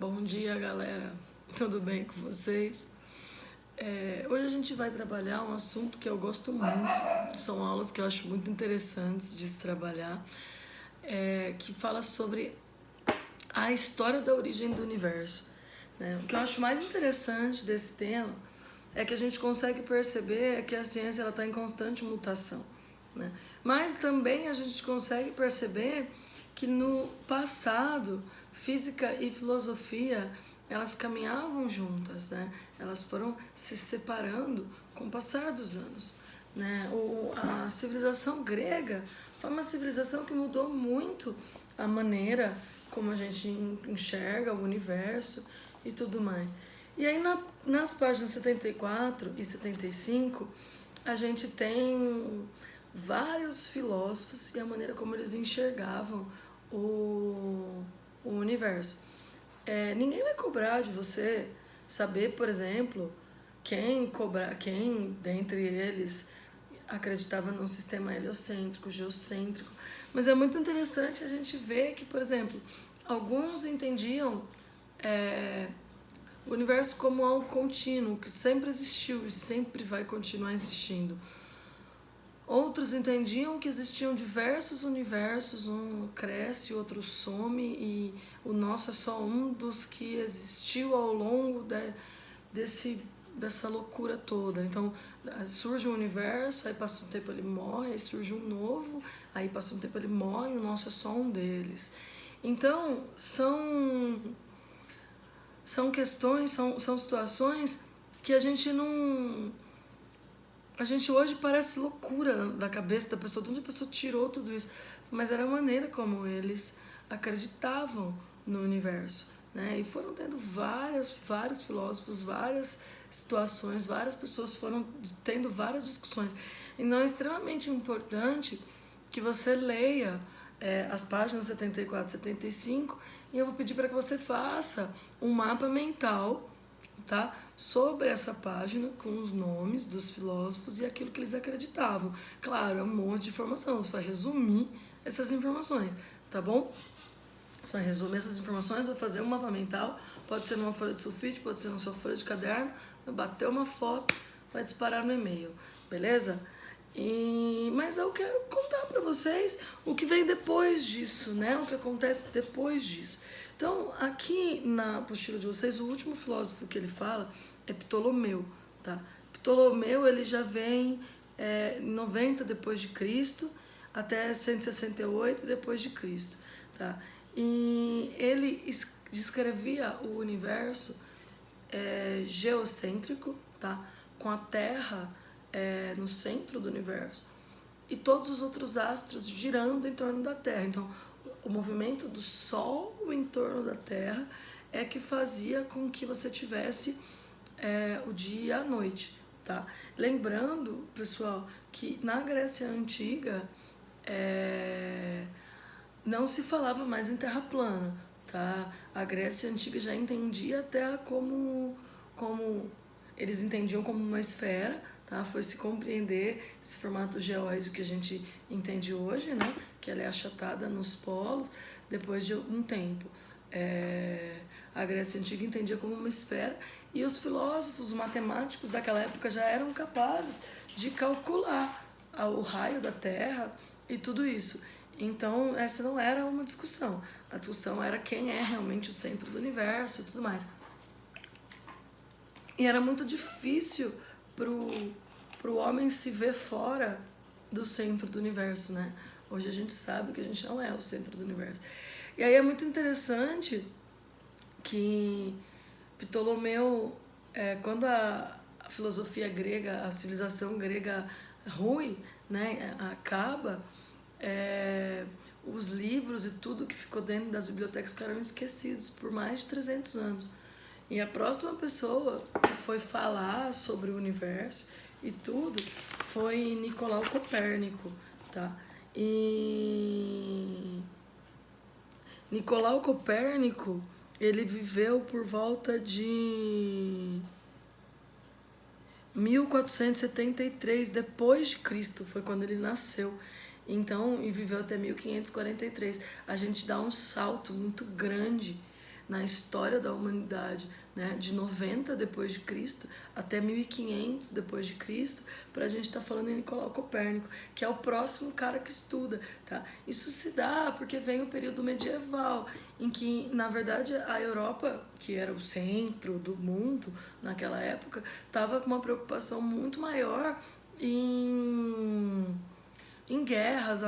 Bom dia, galera. Tudo bem com vocês? Hoje a gente vai trabalhar um assunto que eu gosto muito. São aulas que eu acho muito interessantes de se trabalhar, que fala sobre a história da origem do universo, né? O que eu acho mais interessante desse tema é que a gente consegue perceber que a ciência está em constante mutação, né? Mas também a gente consegue perceber que no passado física e filosofia elas caminhavam juntas, né? Elas foram se separando com o passar dos anos, né? A civilização grega foi uma civilização que mudou muito a maneira como a gente enxerga o universo e tudo mais. E aí nas páginas 74 e 75 a gente tem vários filósofos e a maneira como eles enxergavam o universo. Ninguém vai cobrar de você saber, por exemplo, quem dentre eles acreditava num sistema heliocêntrico, geocêntrico. Mas é muito interessante a gente ver que, por exemplo, alguns entendiam o universo como algo contínuo, que sempre existiu e sempre vai continuar existindo. Outros entendiam que existiam diversos universos, um cresce, outro some, e o nosso é só um dos que existiu ao longo dessa loucura toda. Então, surge um universo, aí passa um tempo ele morre, aí surge um novo, aí passa um tempo ele morre, e o nosso é só um deles. Então, são questões, são situações que a gente não... A gente hoje parece loucura da cabeça da pessoa, de onde a pessoa tirou tudo isso. Mas era a maneira como eles acreditavam no universo, né? E foram tendo vários filósofos, várias situações, várias pessoas foram tendo várias discussões. Então é extremamente importante que você leia as páginas 74 e 75, e eu vou pedir para que você faça um mapa mental, tá? Sobre essa página, com os nomes dos filósofos e aquilo que eles acreditavam. Claro, é um monte de informação, você vai resumir essas informações, tá bom? Você vai resumir essas informações, vai fazer um mapa mental, pode ser numa folha de sulfite, pode ser na sua folha de caderno, vai bater uma foto, vai disparar no e-mail, beleza? Mas eu quero contar para vocês o que vem depois disso, né? O que acontece depois disso. Então, aqui na apostila de vocês, o último filósofo que ele fala é Ptolomeu, tá? Ptolomeu, ele já vem em 90 depois de Cristo até 168 depois de Cristo, tá? E ele descrevia o universo geocêntrico, tá? Com a Terra no centro do universo e todos os outros astros girando em torno da Terra. Então, o movimento do Sol em torno da Terra é que fazia com que você tivesse o dia e a noite, tá? Lembrando, pessoal, que na Grécia Antiga não se falava mais em Terra plana, tá? A Grécia Antiga já entendia a Terra como eles entendiam como uma esfera, tá? Foi se compreender esse formato geóide que a gente entende hoje, né? Que ela é achatada nos polos depois de um tempo. A Grécia Antiga entendia como uma esfera e os filósofos, os matemáticos daquela época já eram capazes de calcular o raio da Terra e tudo isso. Então, essa não era uma discussão. A discussão era quem é realmente o centro do universo e tudo mais. E era muito difícil pro homem se ver fora do centro do universo, né? Hoje a gente sabe que a gente não é o centro do universo. E aí é muito interessante que Ptolomeu, quando a filosofia grega, a civilização grega ruim, né, acaba, os livros e tudo que ficou dentro das bibliotecas ficaram esquecidos por mais de 300 anos. E a próxima pessoa que foi falar sobre o universo e tudo foi Nicolau Copérnico, tá? E Nicolau Copérnico, ele viveu por volta de 1473 depois de Cristo, foi quando ele nasceu. Então, e viveu até 1543. A gente dá um salto muito grande na história da humanidade, né, de 90 depois de Cristo até 1500 depois de Cristo, para a gente estar falando em Nicolau Copérnico, que é o próximo cara que estuda, tá? Isso se dá porque vem o período medieval, em que, na verdade, a Europa, que era o centro do mundo naquela época, estava com uma preocupação muito maior em guerras,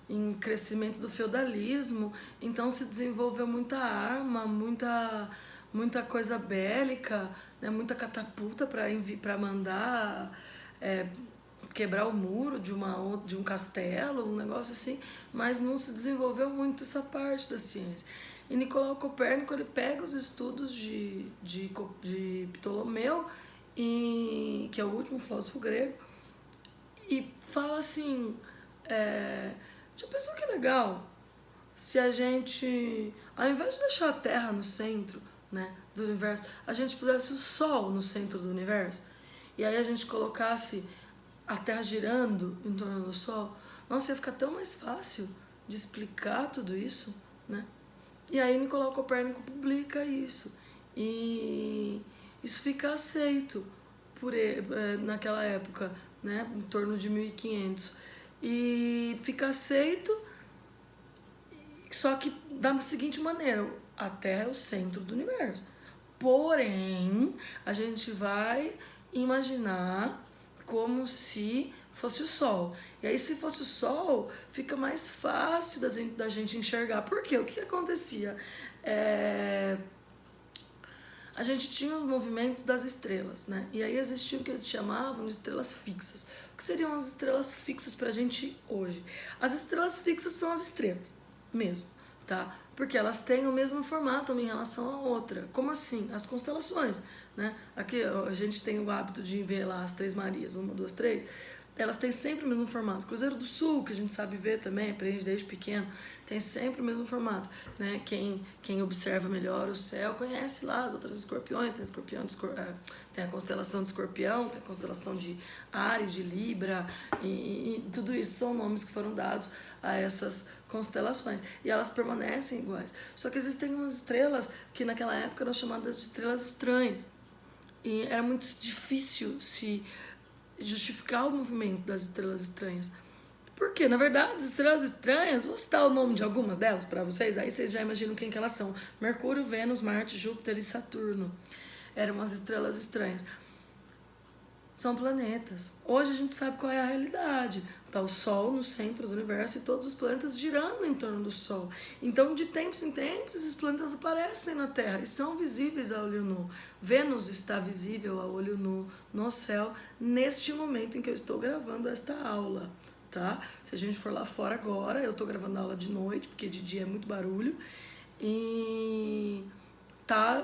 em crescimento do feudalismo, então se desenvolveu muita arma, muita coisa bélica, né, muita catapulta para mandar quebrar o muro de um castelo, um negócio assim, mas não se desenvolveu muito essa parte da ciência. E Nicolau Copérnico, ele pega os estudos de Ptolomeu, que é o último filósofo grego, e fala assim, já pensou que legal se a gente, ao invés de deixar a Terra no centro, né, do universo, a gente pusesse o Sol no centro do universo, e aí a gente colocasse a Terra girando em torno do Sol? Nossa, ia ficar tão mais fácil de explicar tudo isso, né? E aí Nicolau Copérnico publica isso, e isso fica aceito por ele, naquela época, né, em torno de 1500, e fica aceito, só que da seguinte maneira: a Terra é o centro do universo, porém a gente vai imaginar como se fosse o Sol. E aí, se fosse o Sol, fica mais fácil da gente enxergar. Por quê? O que acontecia? A gente tinha os movimentos das estrelas, né? E aí existiam o que eles chamavam de estrelas fixas. O que seriam as estrelas fixas pra gente hoje? As estrelas fixas são as estrelas mesmo, tá? Porque elas têm o mesmo formato uma em relação à outra. Como assim? As constelações, né? Aqui a gente tem o hábito de ver lá as Três Marias, 1, 2, 3. Elas têm sempre o mesmo formato. Cruzeiro do Sul, que a gente sabe ver também, aprende desde pequeno, tem sempre o mesmo formato, né? Quem observa melhor o céu conhece lá as outras escorpiões, tem tem a constelação de Escorpião, tem a constelação de Áries, de Libra, e tudo isso são nomes que foram dados a essas constelações, e elas permanecem iguais. Só que existem umas estrelas que naquela época eram chamadas de estrelas estranhas, e era muito difícil se justificar o movimento das estrelas estranhas. Porque, na verdade, as estrelas estranhas, vou citar o nome de algumas delas para vocês, aí vocês já imaginam quem que elas são: Mercúrio, Vênus, Marte, Júpiter e Saturno. Eram as estrelas estranhas. São planetas. Hoje a gente sabe qual é a realidade. Está o Sol no centro do universo e todos os planetas girando em torno do Sol. Então, de tempos em tempos, esses planetas aparecem na Terra e são visíveis a olho nu. Vênus está visível a olho nu no céu neste momento em que eu estou gravando esta aula, tá? Se a gente for lá fora agora, eu estou gravando a aula de noite, porque de dia é muito barulho, e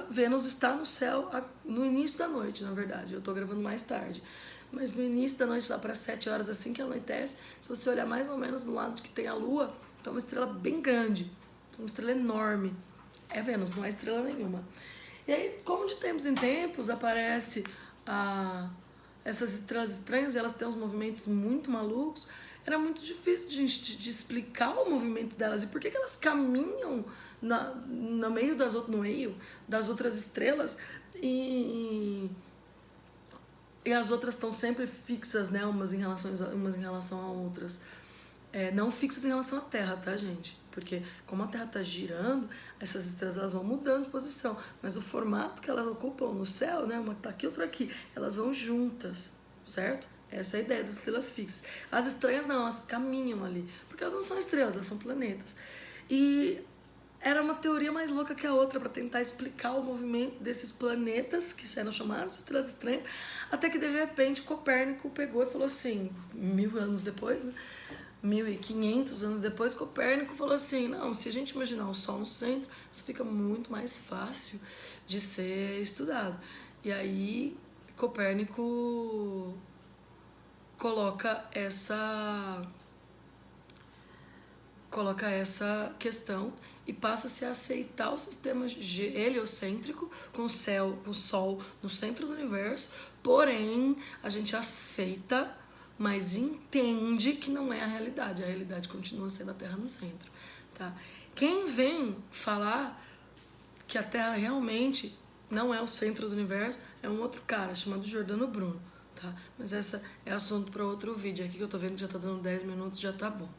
Vênus está no céu no início da noite, na verdade. Eu estou gravando mais tarde. Mas no início da noite, lá para 7 horas, assim que anoitece, se você olhar mais ou menos do lado que tem a Lua, então é uma estrela bem grande, uma estrela enorme. É Vênus, não é estrela nenhuma. E aí, como de tempos em tempos aparece essas estrelas estranhas, e elas têm uns movimentos muito malucos, era muito difícil de explicar o movimento delas e por que elas caminham no meio das outras estrelas, e as outras estão sempre fixas, né, umas em relação a outras. Não fixas em relação à Terra, tá, gente? Porque como a Terra está girando, essas estrelas elas vão mudando de posição, mas o formato que elas ocupam no céu, né, uma tá aqui, outra aqui, elas vão juntas, certo? Essa é a ideia das estrelas fixas. As estranhas não, elas caminham ali, porque elas não são estrelas, elas são planetas. E era uma teoria mais louca que a outra para tentar explicar o movimento desses planetas que eram chamados de estrelas estranhas, até que de repente Copérnico pegou e falou assim, 1000 anos depois, né? 1500 anos depois, Copérnico falou assim: não, se a gente imaginar o Sol no centro, isso fica muito mais fácil de ser estudado. E aí Copérnico coloca essa questão e passa-se a aceitar o sistema heliocêntrico, com o Sol no centro do universo, porém a gente aceita, mas entende que não é a realidade continua sendo a Terra no centro, tá? Quem vem falar que a Terra realmente não é o centro do universo, é um outro cara chamado Giordano Bruno, tá? Mas essa é assunto para outro vídeo. Aqui que eu tô vendo que já tá dando 10 minutos, já tá bom.